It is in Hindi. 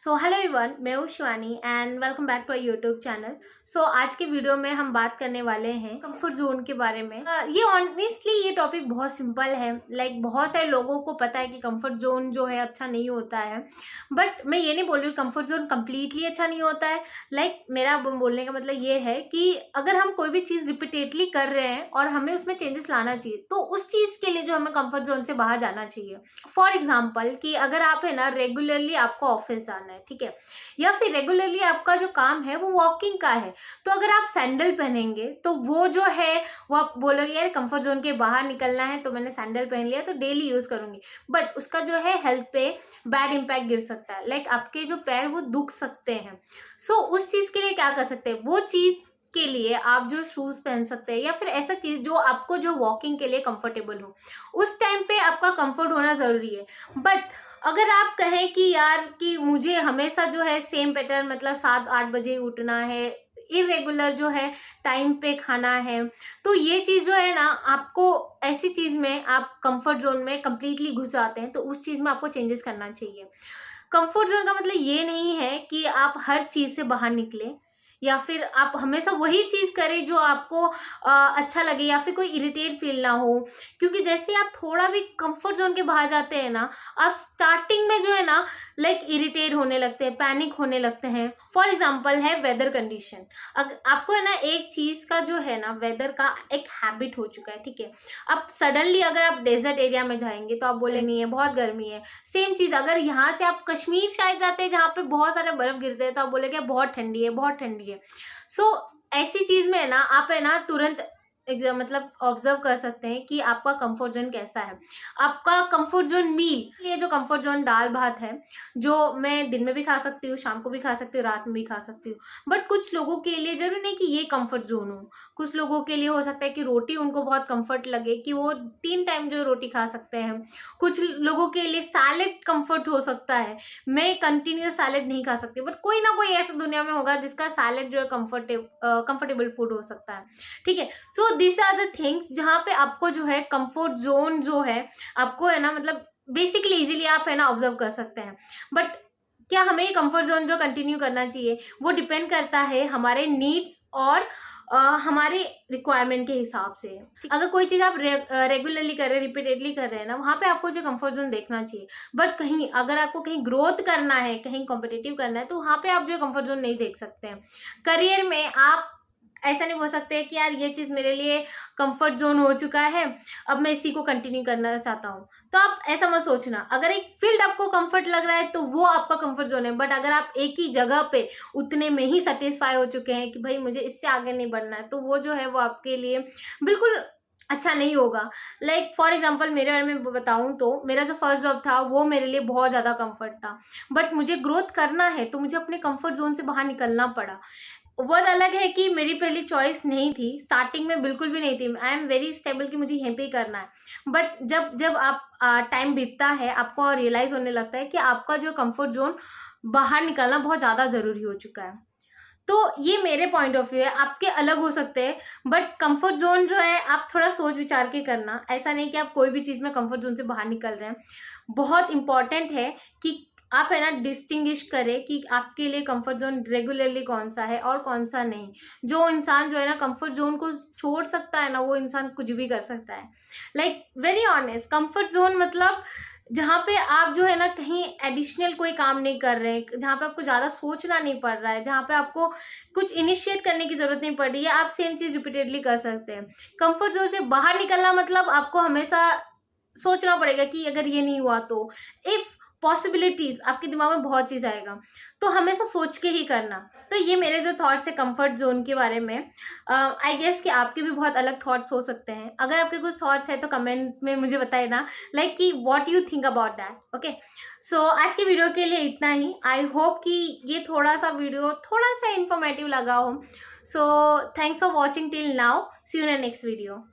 सो हेलो एवरीवन, मैं हूँ Shivani and welcome back to our YouTube channel. So आज के वीडियो में हम बात करने वाले हैं कंफर्ट जोन के बारे में। ये ऑनेस्टली ये टॉपिक बहुत सिंपल है। बहुत सारे लोगों को पता है कि कंफर्ट जोन जो है अच्छा नहीं होता है, बट मैं ये नहीं बोल रही हूँ कंफर्ट जोन कम्प्लीटली अच्छा नहीं होता है। मेरा बोलने का मतलब ये है कि अगर हम कोई भी चीज़ रिपीटेडली कर रहे हैं और हमें उसमें चेंजेस लाना चाहिए, तो उस चीज़ के लिए जो हमें कंफर्ट जोन से बाहर जाना चाहिए। फॉर एग्जाम्पल कि अगर आप है ना रेगुलरली आपको ऑफिस जाना है, ठीक है, या फिर रेगुलरली आपका जो काम है वो वॉकिंग का है, तो अगर आप सैंडल पहनेंगे तो वो जो है वो आप बोलोगे यार कंफर्ट जोन के बाहर निकलना है तो मैंने सैंडल पहन लिया तो डेली यूज करूंगी, बट उसका जो है हेल्थ पे बैड इम्पैक्ट गिर सकता है। आपके जो पैर वो दुख सकते हैं। सो उस चीज के लिए क्या कर सकते हैं, वो चीज के लिए आप जो शूज पहन सकते हैं या फिर ऐसा चीज जो आपको जो वॉकिंग के लिए कंफर्टेबल हो, उस टाइम पे आपका कंफर्ट होना जरूरी है। बट अगर आप कहें कि यार कि मुझे हमेशा जो है सेम पैटर्न, मतलब 7-8 बजे उठना है, इरेगुलर जो है टाइम पे खाना है, तो ये चीज़ जो है ना आपको ऐसी चीज़ में आप कंफर्ट जोन में कंप्लीटली घुस जाते हैं, तो उस चीज़ में आपको चेंजेस करना चाहिए। कंफर्ट जोन का मतलब ये नहीं है कि आप हर चीज़ से बाहर निकले या फिर आप हमेशा वही चीज़ करें जो आपको अच्छा लगे या फिर कोई इरिटेट फील ना हो। क्योंकि जैसे आप थोड़ा भी कंफर्ट जोन के बाहर जाते हैं ना, आप स्टार्टिंग में जो है ना इरिटेट होने लगते हैं, पैनिक होने लगते हैं। फॉर एग्जाम्पल है वेदर कंडीशन। आपको है ना एक चीज़ का जो है ना वेदर का एक हैबिट हो चुका है, ठीक है। अब सडनली अगर आप डेजर्ट एरिया में जाएंगे तो आप बोले नहीं है बहुत गर्मी है। सेम चीज़ अगर यहाँ से आप कश्मीर शायद जाते हैं जहाँ पे बहुत सारे बर्फ गिरते हैं, तो आप बोलेगे बहुत ठंडी है, बहुत ठंडी है। सो ऐसी चीज में है ना आप है ना तुरंत मतलब ऑब्जर्व कर सकते हैं कि आपका कंफर्ट जोन कैसा है। आपका कंफर्ट जोन मील, ये जो कंफर्ट जोन दाल भात है जो मैं दिन में भी खा सकती हूँ, शाम को भी खा सकती हूँ, रात में भी खा सकती हूँ, बट कुछ लोगों के लिए जरूरी नहीं कि ये कंफर्ट जोन हो। कुछ लोगों के लिए हो सकता है कि रोटी उनको बहुत कंफर्ट लगे कि वो 3 टाइम जो रोटी खा सकते हैं। कुछ लोगों के लिए सैलेड कंफर्ट हो सकता है, मैं कंटिन्यूस सैलेड नहीं खा सकती, बट कोई ना कोई ऐसा दुनिया में होगा जिसका सैलेड जो है कंफर्टेबल फूड हो सकता है, ठीक है। So this are the things जहाँ पे आपको जो है कंफर्ट जोन जो है आपको है ना बेसिकली इजीली आप है ना ऑब्जर्व कर सकते हैं। बट क्या हमें कंफर्ट जोन जो कंटिन्यू करना चाहिए वो डिपेंड करता है हमारे नीड्स और हमारे रिक्वायरमेंट के हिसाब से। अगर कोई चीज़ आप रेगुलरली कर रहे हैं, रिपीटेडली कर रहे हैं ना, वहाँ पे आपको जो कंफर्ट जोन देखना चाहिए। बट कहीं अगर आपको कहीं ग्रोथ करना है, कहीं कॉम्पिटिटिव करना है, तो वहाँ पे आप जो कंफर्ट जोन नहीं देख सकते हैं। करियर में आप ऐसा नहीं बोल सकते कि यार ये चीज़ मेरे लिए कंफर्ट जोन हो चुका है, अब मैं इसी को कंटिन्यू करना चाहता हूँ। तो आप ऐसा मत सोचना। अगर एक फील्ड आपको कंफर्ट लग रहा है तो वो आपका कंफर्ट जोन है, बट अगर आप एक ही जगह पे उतने में ही सेटिस्फाई हो चुके हैं कि भाई मुझे इससे आगे नहीं बढ़ना है, तो वो जो है वो आपके लिए बिल्कुल अच्छा नहीं होगा। फॉर एग्जाम्पल मेरे बारे में बताऊँ तो मेरा जो फर्स्ट जॉब था वो मेरे लिए बहुत ज़्यादा कंफर्ट था, बट मुझे ग्रोथ करना है तो मुझे अपने कंफर्ट जोन से बाहर निकलना पड़ा। वर्ड अलग है कि मेरी पहली चॉइस नहीं थी, स्टार्टिंग में बिल्कुल भी नहीं थी। आई एम वेरी स्टेबल कि मुझे यहीं पे ही करना है, बट जब जब आप टाइम बीतता है आपको रियलाइज होने लगता है कि आपका जो कंफर्ट जोन बाहर निकलना बहुत ज़्यादा ज़रूरी हो चुका है। तो ये मेरे पॉइंट ऑफ व्यू है, आपके अलग हो सकते हैं, बट कंफर्ट जोन जो है आप थोड़ा सोच विचार के करना। ऐसा नहीं कि आप कोई भी चीज़ में कंफर्ट जोन से बाहर निकल रहे हैं। बहुत इंपॉर्टेंट है कि आप है ना डिस्टिंग्विश करें कि आपके लिए कंफर्ट जोन रेगुलरली कौन सा है और कौन सा नहीं। जो इंसान जो है ना कंफर्ट जोन को छोड़ सकता है ना, वो इंसान कुछ भी कर सकता है। वेरी ऑनेस्ट, कंफर्ट जोन मतलब जहाँ पे आप जो है ना कहीं एडिशनल कोई काम नहीं कर रहे हैं, जहाँ पे आपको ज़्यादा सोचना नहीं पड़ रहा है, जहाँ पे आपको कुछ इनिशिएट करने की ज़रूरत नहीं पड़ रही है, आप सेम चीज़ रिपीटेडली कर सकते हैं। कंफर्ट जोन से बाहर निकलना मतलब आपको हमेशा सोचना पड़ेगा कि अगर ये नहीं हुआ तो, इफ़ पॉसिबिलिटीज, आपके दिमाग में बहुत चीज़ आएगा, तो हमेशा सोच के ही करना। तो ये मेरे जो थॉट्स है कंफर्ट जोन के बारे में। आई गेस कि आपके भी बहुत अलग थॉट्स हो सकते हैं। अगर आपके कुछ थॉट्स है तो कमेंट में मुझे बताइए ना, कि what you think about that. Okay, so आज के वीडियो के लिए इतना ही। आई होप कि ये थोड़ा सा वीडियो थोड़ा सा इंफॉर्मेटिव लगा हो। So thanks for watching till now, see you in next video.